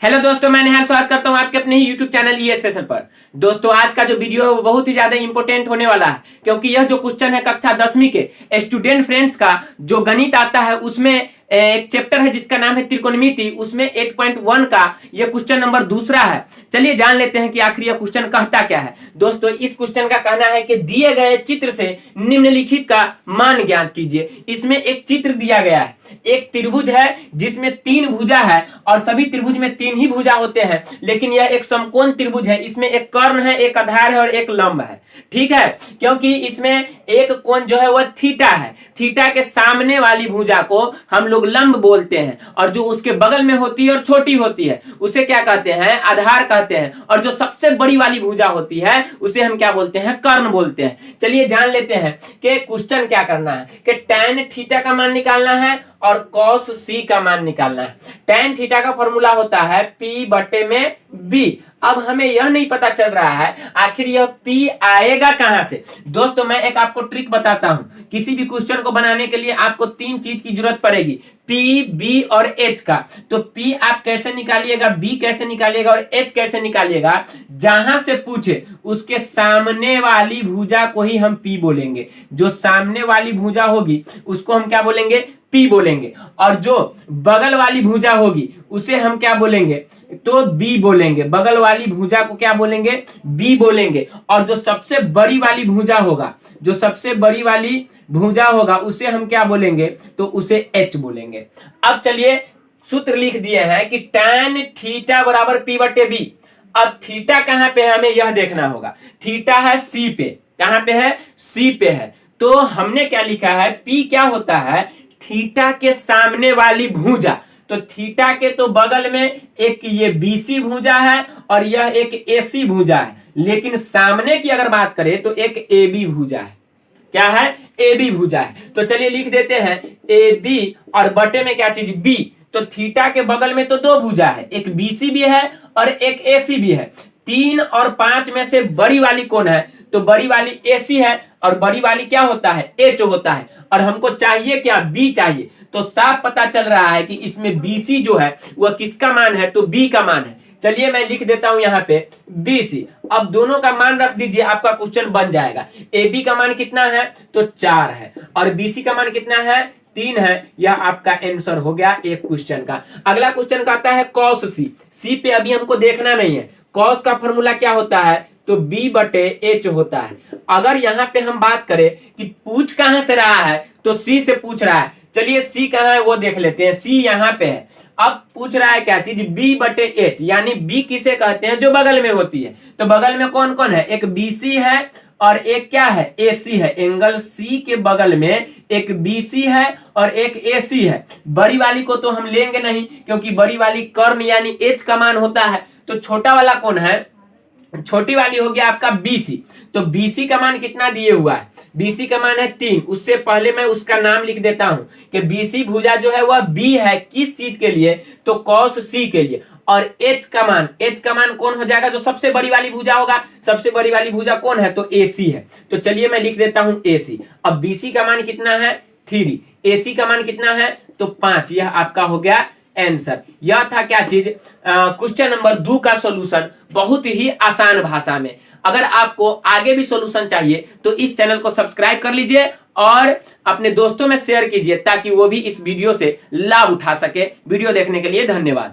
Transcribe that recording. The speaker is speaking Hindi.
हेलो दोस्तों, मैं निहाल स्वागत करता हूं आपके अपने ही यूट्यूब चैनल ई स्पेशल पर। दोस्तों, आज का जो वीडियो है वो बहुत ही ज्यादा इंपॉर्टेंट होने वाला है, क्योंकि यह जो क्वेश्चन है कक्षा 10वीं के स्टूडेंट फ्रेंड्स का जो गणित आता है उसमें एक चैप्टर है जिसका नाम है त्रिकोणमिति। उसमें 8.1 का यह क्वेश्चन नंबर दूसरा है। चलिए जान लेते हैं कि आखिर यह क्वेश्चन कहता क्या है। दोस्तों, इस क्वेश्चन का कहना है कि दिए गए चित्र से निम्नलिखित का मान ज्ञात कीजिए। इसमें एक चित्र दिया गया है, एक त्रिभुज है जिसमें 3 भुजा है और सभी त्रिभुज में 3 ही भुजा होते हैं, लेकिन यह एक समकोण त्रिभुज है। इसमें एक कर्ण है, एक आधार है और एक लंब है। ठीक है, क्योंकि इसमें एक कोण जो है वह थीटा है। थीटा के सामने वाली भुजा को हम लोग लंब बोलते हैं, और जो उसके बगल में होती है और छोटी होती है उसे क्या कहते हैं? आधार कहते हैं। और जो सबसे बड़ी वाली भुजा होती है उसे हम क्या बोलते हैं? कर्ण बोलते हैं। चलिए जान लेते हैं कि क्वेश्चन क्या करना है कि tan थीटा का मान निकालना है और cos c का मान निकालना है। tan थीटा का फॉर्मूला होता है P/b। अब हमें यह नहीं पता चल रहा है आखिर यह P आएगा कहां से। दोस्तों, मैं एक आपको ट्रिक बताता हूं। किसी भी क्वेश्चन को बनाने के लिए आपको 3 चीज की जरूरत पड़ेगी, P, B और H का। तो P आप कैसे निकालिएगा, B कैसे निकालिएगा और H कैसे निकालिएगा? जहां से पूछे उसके सामने वाली भुजा को ही हम P बोलेंगे। जो सामने वाली भुजा होगी उसको हम क्या बोलेंगे? P बोलेंगे। और जो बगल वाली भुजा होगी उसे हम क्या बोलेंगे? तो B बोलेंगे। बगल वाली भुजा को क्या बोलेंगे? B बोलेंगे। और जो सबसे बड़ी वाली भुजा होगा, जो सबसे बड़ी वाली भुजा होगा उसे हम क्या बोलेंगे? तो उसे H बोलेंगे। अब चलिए सूत्र लिख दिए हैं कि tan थीटा बराबर P/b। अब थीटा कहां पे है हमें यह देखना होगा। थीटा है C पे। कहां पे है? C पे है। तो हमने क्या लिखा है? P क्या होता है? थीटा के सामने वाली भुजा। तो थीटा के तो बगल में एक ये BC भुजा है और यह एक AC भुजा है, लेकिन सामने की अगर बात करें तो एक AB भुजा है। क्या है? AB भुजा है। तो चलिए लिख देते हैं AB और बटे में क्या चीज? B। तो थीटा के बगल में तो 2 भुजा है, एक BC भी है और एक AC भी है। 3 और 5 में से बड़ी वाली कौन है? तो बड़ी वाली AC है और बड़ी वाली क्या होता है? H होता है। और हमको चाहिए क्या? B चाहिए। तो साफ पता चल रहा है कि इसमें BC जो है वह किसका मान है? तो B का मान है। चलिए मैं लिख देता हूं यहाँ पे BC। अब दोनों का मान रख दीजिए, आपका क्वेश्चन बन जाएगा। AB का मान कितना है? तो 4 है। और BC का मान कितना है? 3 है। यह आपका आंसर हो गया एक क्वेश्चन का। अगला क्वेश्चन का आता है cos C। C पे अभी हमको देखना नहीं है। cos का फॉर्मूला क्या होता है? तो B/H होता है। अगर यहाँ पे हम बात करें कि पूछ कहां से रहा है, तो C से पूछ रहा है। चलिए C कहां है वो देख लेते हैं। C यहाँ पे है। अब पूछ रहा है क्या चीज? B/H, यानी B किसे कहते हैं? जो बगल में होती है। तो बगल में कौन कौन है? एक BC है और एक क्या है? AC है। एंगल C के बगल में एक BC है और एक AC है। बड़ी वाली को तो हम लेंगे नहीं, क्योंकि बड़ी वाली कर्ण यानी H का मान होता है। तो छोटा वाला कौन है? छोटी वाली हो गया आपका BC। तो BC का मान कितना दिए हुआ है? BC का मान है 3। उससे पहले मैं उसका नाम लिख देता हूं कि BC भुजा जो है वह B है। किस चीज के लिए? तो cos C के लिए। और H का मान कौन हो जाएगा? जो सबसे बड़ी वाली भुजा होगा। सबसे बड़ी वाली भुजा कौन है? तो AC है। तो चलिए मैं लिख देता हूं AC। अब BC का मान कितना है? 3। AC का मान कितना है? तो 5। यह आपका हो गया आंसर। यह था क्या चीज? क्वेश्चन नंबर 2 का सॉल्यूशन, बहुत ही आसान भाषा में। अगर आपको आगे भी सॉल्यूशन चाहिए तो इस चैनल को सब्सक्राइब कर लीजिए और अपने दोस्तों में शेयर कीजिए, ताकि वो भी इस वीडियो से लाभ उठा सके। वीडियो देखने के लिए धन्यवाद।